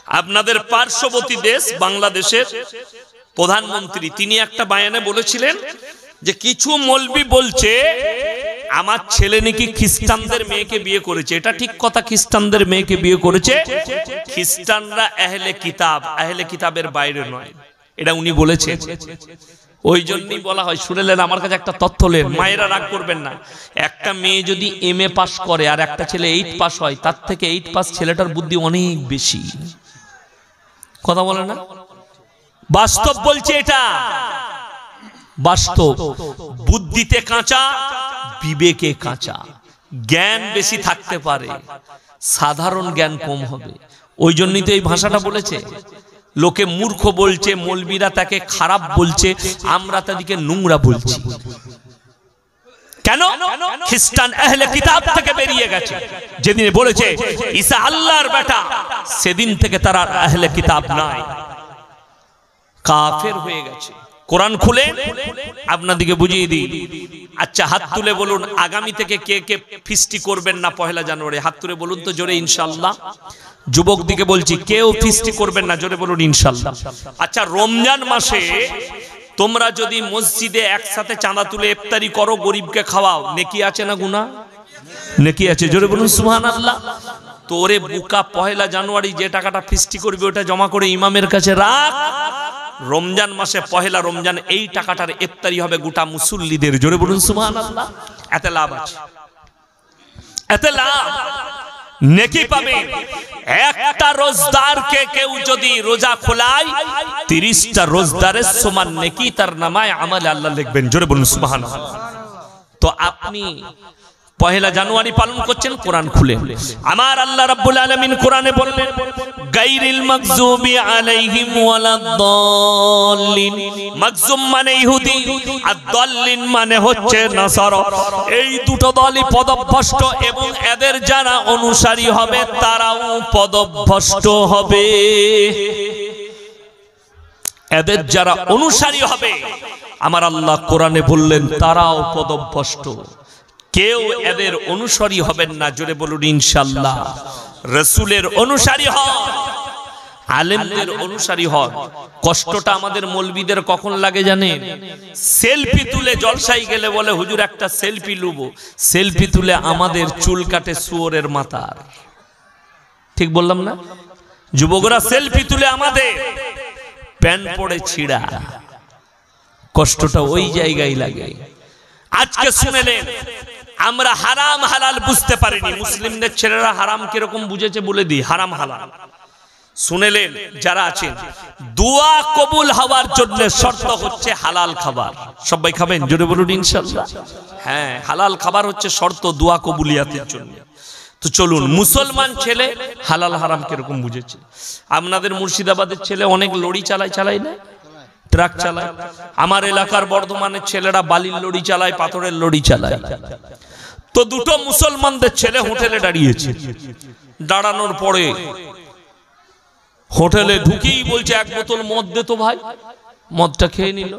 আপনাদের পার্শ্ববর্তী দেশ বাংলাদেশের প্রধানমন্ত্রী তিনি একটা বায়ানে বলেছিলেন যে কিছু মৌলবি বলছে আমার ছেলে নাকি খ্রিস্টানদের মেয়েকে বিয়ে করেছে। এটা ঠিক কথা, খ্রিস্টানদের মেয়েকে বিয়ে করেছে। খ্রিস্টানরা আহলে কিতাব, আহলে কিতাবের বাইরে নয়, এটা উনি বলেছেন। ওই জন্যই বলা হয়, শুনেলেন আমার কাছে একটা তথ্য নেন, মায়েরা রাগ করবেন না। একটা মেয়ে যদি MA পাস করে আর একটা ছেলে 8 পাস হয়, তার থেকে 8 পাস ছেলেটার বুদ্ধি অনেক বেশি। কথা বলে না? বাস্তব বলছে, এটা বাস্তব। বুদ্ধিতে কাঁচা, বিবেকে কাঁচা। জ্ঞান বেশি থাকতে পারে, সাধারণ জ্ঞান কম হবে। ওই জন্যই তো এই ভাষাটা বলেছে। লোকে মূর্খ বলছে, মৌলবীরা তাকে খারাপ বলছে, আমরা তাদেরকে নোংরা বলছি। কেন? খ্রিস্টান আহলে কিতাব থেকে বেরিয়ে গেছে। যেদিন বলেছে ঈসা আল্লাহর বেটা, সেদিন থেকে তারা আহলে কিতাব নাই, কাফের হয়ে গেছে। কোরআন খুলে আপনাদেরকে বুঝিয়ে দিই। আচ্ছা, হাত তুলে বলুন আগামী থেকে কে কে ফিস্টি করবেন না 1 জানুয়ারি? হাত তুলে বলুন তো জোরে ইনশাআল্লাহ। যুবক দিকে বলছি, কেউ ফিস্টি করবেন না, জোরে বলুন ইনশাআল্লাহ। আচ্ছা, রমজান মাসে তোমরা যদি মসজিদে একসাথে চাঁদা তুলে ইফতারি করো, গরিবকে খাওয়াও, নেকি আছে না গুনাহ? নেকি আছে, জোরে বলুন সুবহানাল্লাহ। তোরে বুকা 1 জানুয়ারি যে টাকাটা ফিস্টি করবে ওটা জমা করে ইমামের কাছে রাখ। রমজান মাসে 1 রমজান এই টাকাটার ইফতারি হবে গোটা মুসল্লিদের, জোরে বলুন সুবহানাল্লাহ। এতে লাভ আছে, এতে লাভ, নেকি পাবে। একটা রোজদারকে কেউ যদি রোজা খোলায় 30টা রোজদারের সমান নেকি তার নামায় আমলে আল্লাহ লিখবেন, জোরে বলুন সুবহানাল্লাহ। তো আপনি 1 জানুয়ারি পালন করছেন, কোরআন খুলে আমার আল্লাহ রাব্বুল আলামিন কোরআনে বললেন গায়রিল মাগযুবি আলাইহিম ওয়ালাদ-দাল্লিন। মাগযুম মানে ইহুদি, আর দাল্লিন মানে হচ্ছে নাসারা। এই দুটো দলই পদভ্রষ্ট এবং এদের যারা অনুসারী হবে তারাও পদভ্রষ্ট হবে। এদের যারা অনুসারী হবে আমার আল্লাহ কোরআনে বললেন তারাও পদভ্রষ্ট। কেউ এদের অনুসারী হবেন না, জোরে বলুন ইনশাআল্লাহ। রাসূলের অনুসারী হন, আলেমদের অনুসারী হন। কষ্টটা আমাদের মৌলবীদের কখন লাগে জানেন? সেলফি তুলে জলসায় গেলে বলে হুজুর একটা সেলফি লুবো, সেলফি তুলে আমাদের চুল কাটে শুয়োরের মাথার। ঠিক বললাম না? যুবকরা সেলফি তুলে আমাদের প্যান্ট পরে ছিঁড়া, কষ্টটা ওই জায়গায় লাগে। আজকে শুনেলেন আমরা হারাম হালাল বুঝতে পারিনি, মুসলিমদের ছেলেরা হারাম কিরকম বুঝেছে বলে দিই, হারাম হালাল শুনেলেন। যারা আছেন দোয়া কবুল হওয়ার জন্য শর্ত হচ্ছে হালাল খাবার। সবাই খাবেন, জোরে বলুন ইনশাআল্লাহ। হ্যাঁ, হালাল খাবার হচ্ছে শর্ত দোয়া কবুলিয়াতের জন্য। তো চলুন, মুসলমান ছেলে হালাল হারাম কিরকম বুঝেছে। আপনাদের মুর্শিদাবাদের ছেলে অনেক লড়ি চালায় না, ট্রাক চালায়। আমার এলাকার বর্ধমানের ছেলেরা বালির লড়ি চালায়, পাথরের লড়ি চালায়। তো দুটো মুসলমানদের ছেলে হোটেলে দাঁড়িয়েছে, দাঁড়ানোর পরে হোটেলে ঢুকেই বলছে 1 বোতল মদ দে তো ভাই। মদটা খেয়ে নিল,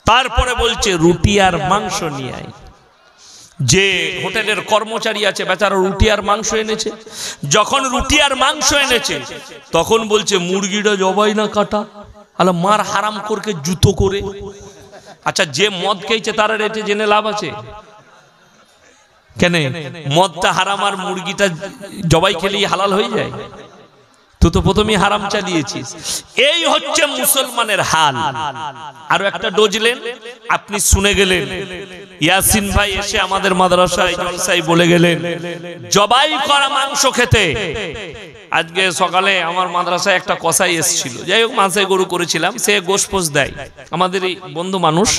তারপরে বলছে রুটি আর মাংস নিয়ে আয়। যে হোটেলের কর্মচারী আছে বেচারা রুটি আর মাংস এনেছে। যখন রুটি আর মাংস এনেছে তখন বলছে মুরগিটা জবাই না কাটা। আলা মার হারাম করকে জুতো করে। আচ্ছা, যে মদ খেয়েছে তার রেটে জেনে লাভ আছে কেন? মদটা হারাম আর মুরগিটা জবাই খেলেই হালাল হয়ে যায়? তুই তো প্রথমেই হারাম চালিয়েছিস। এই হচ্ছে মুসলমানের হাল। আরো একটা ডোজলেন, আপনি শুনে গেলেন ইয়াসিন ভাই এসে আমাদের মাদ্রাসায় জলসায় বলে গেলেন জবাই করা মাংস খেতে। আজকে সকালে আমার মাদ্রাসায় একটা কসাই এসেছিল, যাই হোক মাংসে গরু করেছিলাম, সে গোশপোষ দেয়, আমাদেরই বন্ধু মানুষ।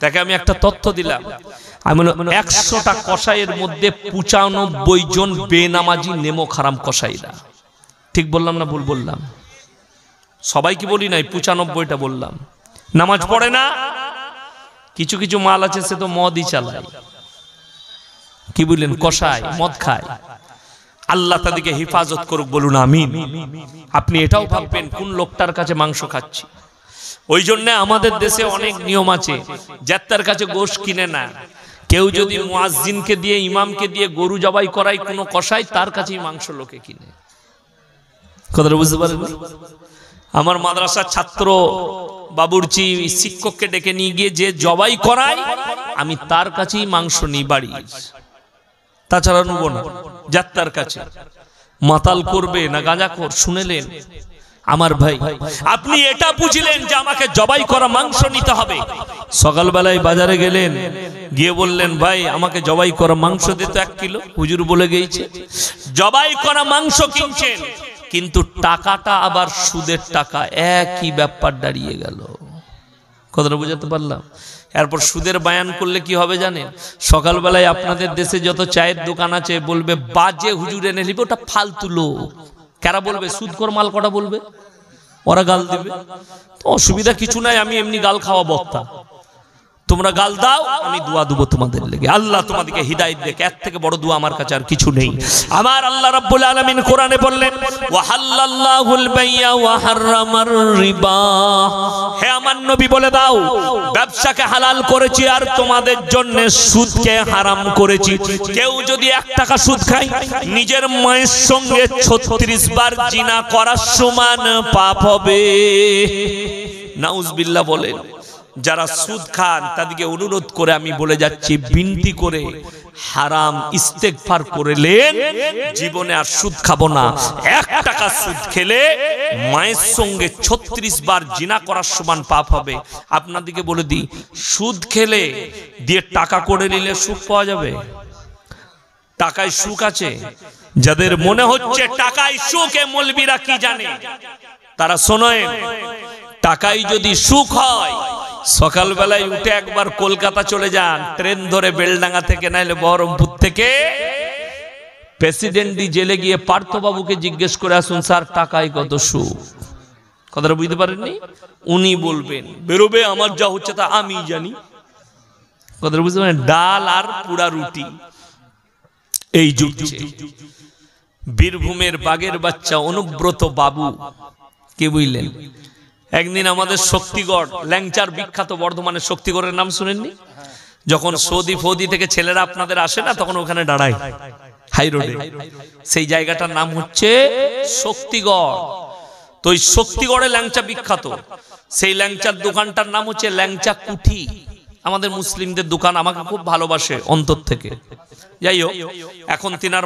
তাকে আমি একটা তথ্য দিলাম, আমি 100টা কসাইয়ের মধ্যে 95 জন বেনামাজি নেমো খারাম কসাইরা। ঠিক বললাম না ভুল বললাম? সবাই কি বলি নাই, 95টা বললাম। নামাজ পড়ে না, কিছু কিছু মাল আছে সে তো মদই চালায়। কি বললেন? কসাই মদ খায়। আল্লাহ তাদেরকে হেফাজত করুক, বলুন আমিন। আপনি এটাও ভাববেন কোন লোকটার কাছে মাংস খাচ্ছি। ওই জন্য আমাদের দেশে অনেক নিয়ম আছে, যার কাছে গোশত কিনে না। কেউ যদি মুয়াজ্জিনকে দিয়ে ইমামকে দিয়ে গরু জবাই করায় কোনো কসাই, তার কাছেই মাংস লোকে কিনে। কথাটা বুঝতে পারেন? আমার মাদ্রাসার ছাত্র বাবুর্চি শিক্ষককে ডেকে নিয়ে গিয়ে যে জবাই করায় আমি তার কাছেই মাংস নিই বাড়ি, তাছাড়া নেব না। যাত্রার কাছে মাতাল করবে না গাঁজাখোর, শুনেলেন আমার ভাই? আপনি এটা বুঝলেন যে আমাকে জবাই করা মাংস নিতে হবে। সকালবেলায় বাজারে গেলেন, গিয়ে বললেন ভাই আমাকে জবাই করা মাংস দিতে 1 কিলো। হুজুর বলে গেছে জবাই করা মাংস কিনছেন, কিন্তু টাকাটা আবার সুদের টাকা, একই ব্যাপার দাঁড়িয়ে গেল। কথাটা বুঝাতে পারলাম? এরপর সুদের বায়ান করলে কি হবে জানেন? সকালবেলায় আপনাদের দেশে যত চায়ের দোকান আছে বলবে বাজে হুজুর এনে নিবে, ওটা ফালতু লোক। কারা বলবে? সুদখোর মাল কটা বলবে, ওরা গাল দিবে। তো অসুবিধা কিছু নাই, আমি এমনি গাল খাওয়া বক্তা, তোমরা গাল দাও, আমি দোয়া দেবো তোমাদের লেগে। আল্লাহ তোমাদেরকে হিদায়াত দেখ, এর থেকে বড় দোয়া আমার কাছে আর কিছু নেই। আমার আল্লাহ রাব্বুল আলামিন কোরআনে বললেন ওয়া হাল্লাল্লাহুল বাইয়া ওয়া হাররামার রিবা। হে আমার নবী বলে দাও ব্যবসাকে হালাল করেছি আর তোমাদের জন্য সুদকে হারাম করেছি। কেউ যদি 1 টাকা সুদ খায় নিজের মায়ের সঙ্গে 36 বার জিনা করার সমান পাপ হবে। নাউজুবিল্লাহ বলেন। যারা সুদ খান তাদেরকে অনুরোধ করে আমি বলে যাচ্ছি, বিনতি করে হারাম ইস্তেগফার করলেন, জীবনে আর সুদ খাবো না। 1 টাকা সুদ খেলে মায়ের সঙ্গে 36 বার জিনা করার সমান পাপ হবে। আপনাদেরকে বলে দিই, সুদ খেলে দিয়ে টাকা করে নিলে সুখ পাওয়া যাবে? টাকায় সুখ আছে? যাদের মনে হচ্ছে টাকায় সুখে, মৌলবীরা কি জানে তারা শোনেন, টাকায় যদি সুখ হয় সকালবেলায় উঠে একবার কলকাতা চলে যান, ট্রেন ধরে বেলডাঙ্গা থেকে নাইলে বহরমপুর থেকে প্রেসিডেন্ট জেলে গিয়ে পার্থবাবুকে জিজ্ঞেস করে আসুন স্যার টাকায় কত সুখ। কথাটা বুঝতে পারেননি? উনি বলবেন, বেরোবে আমার যা হচ্ছে তা আমি জানি। কথাটা বুঝতে পারেন? ডাল আর পুরা রুটি এই জুটছে। বীরভূমের বাগের বাচ্চা অনুব্রত বাবু, কে বুঝলেন? একদিন আমাদের শক্তিগড়, ল্যাংচার বিখ্যাত বর্ধমানের শক্তিগড়ের নাম শুনেননি? যখন সৌদি ফৌদি থেকে ছেলেরা আপনাদের আসে না, তখন ওখানে দাঁড়ায় হাই রোডে, সেই জায়গাটার নাম হচ্ছে শক্তিগড়। তো ওই শক্তিগড়ে ল্যাংচা বিখ্যাত, সেই ল্যাংচার দোকানটার নাম হচ্ছে ল্যাংচা কুঠি। আমাদের মুসলিমদের দোকান, আমাকে খুব ভালোবাসে অন্তর থেকে। যাই হোক, এখন তিনার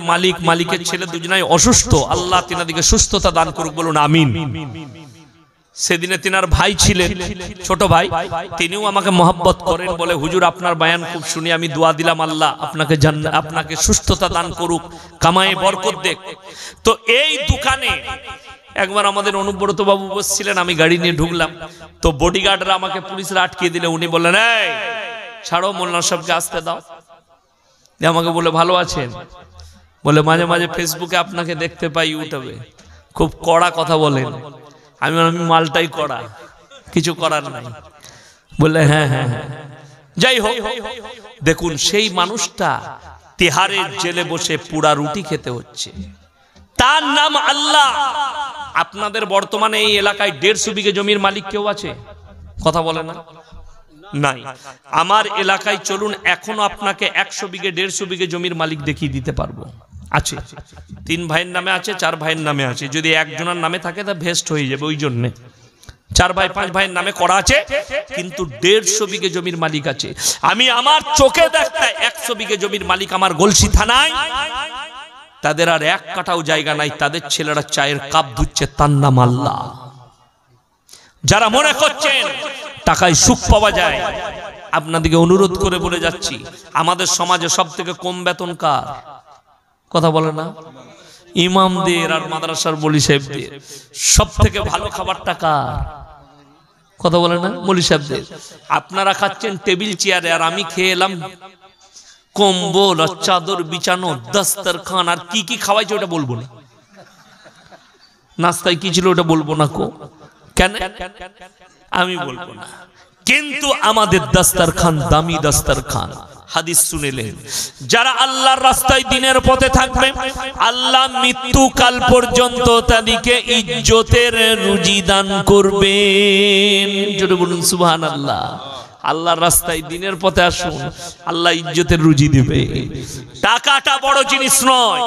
মালিকের ছেলে দুজনাই অসুস্থ, আল্লাহ তিনাদিকে সুস্থতা দান করুক, বলুন আমিন। সেদিনে তিনার ভাই ছিলেন, ছোট ভাই, তিনিও আমাকে মহব্বত করেন, বলে হুজুর আপনার বয়ান খুব শুনি, আমি দোয়া দিলাম আল্লাহ আপনাকে সুস্থতা দান করুক, কামায়ে বরকত দেখ। তো এই দোকানে একবার আমাদের অনুব্রত বাবু বসছিলেন, আমি গাড়ি নিয়ে ঢুকলাম, তো বডিগার্ডরা আমাকে পুলিশরা আটকে দিলে, উনি বললেন এই ছাড়ো, মোল্লা সাহেবকে আসতে দাও। আমাকে বলে ভালো আছেন? বলে মাঝে মাঝে ফেসবুকে আপনাকে দেখতে পাই, ইউটিউবে খুব কড়া কথা বলেন। আমি মালটাই কড়া, কিছু করার নাই। বলে হ্যাঁ হ্যাঁ হ্যাঁ। যাই হোক, দেখুন সেই মানুষটা তিহারের জেলে বসে পুরা রুটি খেতে হচ্ছে, তার নাম আল্লাহ। আপনাদের বর্তমানে এই এলাকায় 150 বিঘে জমির মালিক কেউ আছে? কথা বলে না? নাই। আমার এলাকায় চলুন, এখনো আপনাকে 100 বিঘে 150 বিঘে জমির মালিক দেখিয়ে দিতে পারবো। আছে, 3 ভাইয়ের নামে আছে, 4 ভাইয়ের নামে আছে। যদি একজনের নামে থাকে তা ভেস্ট হয়ে যাবে, ওই জন্যে 4 ভাই 5 ভাইয়ের নামে করা আছে, কিন্তু 150 বিঘে জমির মালিক আছে। আমি আমার চোখে দেখতে 100 বিঘে জমির মালিক আমার গলসি থানায়, তাদের আর 1 কাঠাও জায়গা নাই, তাদের ছেলেরা চায়ের কাপ ধুচ্ছে, তার নাম আল্লাহ। যারা মনে করছেন টাকায় সুখ পাওয়া যায়, আপনাদেরকে অনুরোধ করে বলে যাচ্ছি, আমাদের সমাজে সব থেকে কম বেতন কার? কথা বলে না? ইমামদের আর মাদ্রাসার মৌলী সাহেবদের। সব থেকে ভালো খাবারটা কার? কথা বলে না? মৌলী সাহেবদের। আপনারা খাচ্ছেন টেবিল চেয়ারে, আর আমি খেয়ে এলাম কম্বল আর চাদর বিছানো, দস্তরখান, আর কি কি খাওয়াইছে ওটা বলবো না। নাস্তায় কি ছিল ওটা বলবো না। কেন আমি বলবো না, কিন্তু আমাদের দস্তরখান দামি দস্তরখান। হাদিস শুনেলেন, যারা আল্লাহর রাস্তায় দিনের পথে থাকবে, আল্লাহ মৃত্যুকাল পর্যন্ত তাদেরকে ইজ্জতের রুজি দান করবেন। জোরে বলুন সুবহানাল্লাহ। আল্লাহর রাস্তায় দিনের পথে আসুন, আল্লাহ ইজ্জতের রুজি দিবে। টাকাটা বড় জিনিস নয়।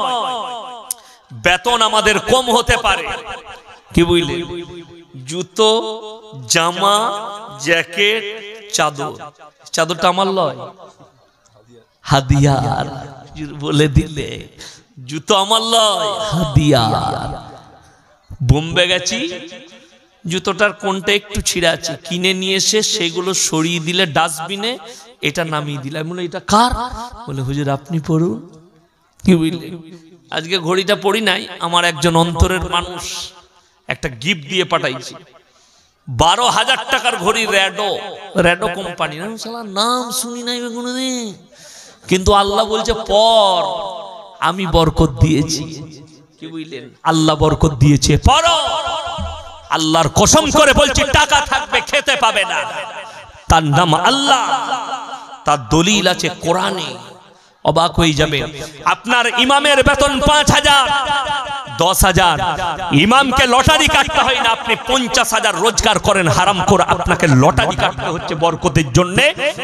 বেতন আমাদের কম হতে পারে, কি বুঝলে? জুতো, জামা, জ্যাকেট, চাদর, চাদরটা আমার লয়, হাদিয়ার বলে দিলে। জুতো আমার লয়, হাদিয়ার। বোম্বে গেছি, জুতোটার কোনটা একটু ছিঁড়া আছে, কিনে নিয়ে এসে সেগুলো সরিয়ে দিলে ডাস্টবিনে, এটা নামিয়ে দিলাম। বলে এটা কার? বলে হুজুর আপনি পড়ুন। কি বুঝলে? আজকে ঘড়িটা পড়ি নাই, আমার একজন অন্তরের মানুষ একটা গিফট দিয়ে পাঠাইছি, 12,000 টাকার ঘড়ি, রেডো কোম্পানি। নাম শুনি নাই কোনোদিন, কিন্তু আল্লাহ বলছে পর, আমি বরকত দিয়েছি। কি বুঝলেন? আল্লাহ বরকত দিয়েছে, পড়ো। আল্লাহর কসম করে বলছি, টাকা থাকবে খেতে পাবে না। তার নাম আল্লাহ, তার দলিল আছে কোরআনে। অবাক হয়ে যাবে। আপনার ইমামের বেতন 5,000, 10,000। ইমামকে লটারি কাটতে হয় না, আপনি 50,000 রোজগার করেন হারাম করে, আপনাকে লটারি কাটতে হচ্ছে বরকতের জন্য।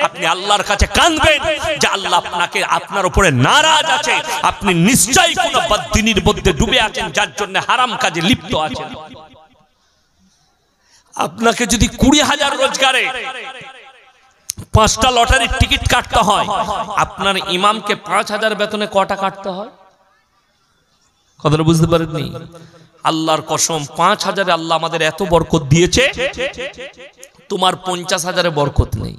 আপনি আল্লাহর কাছে কাঁদবেন যে আল্লাহ আপনাকে, আপনার উপরে নারাজ আছে, আপনি নিশ্চয়ই কোনো বদদিনীর মধ্যে ডুবে আছেন, যার জন্য হারাম কাজে লিপ্ত আছেন। আপনাকে যদি 20,000 রোজগারে 5টা লটারির টিকিট কাটতে হয়, আপনার ইমামকে 5,000 বেতনে কটা কাটতে হয়? কথাটা বুঝতে পারেননি? আল্লাহর কসম, 5,000-এ আল্লাহ আমাদের এত বরকত দিয়েছে, তোমার 50,000-এ বরকত নেই।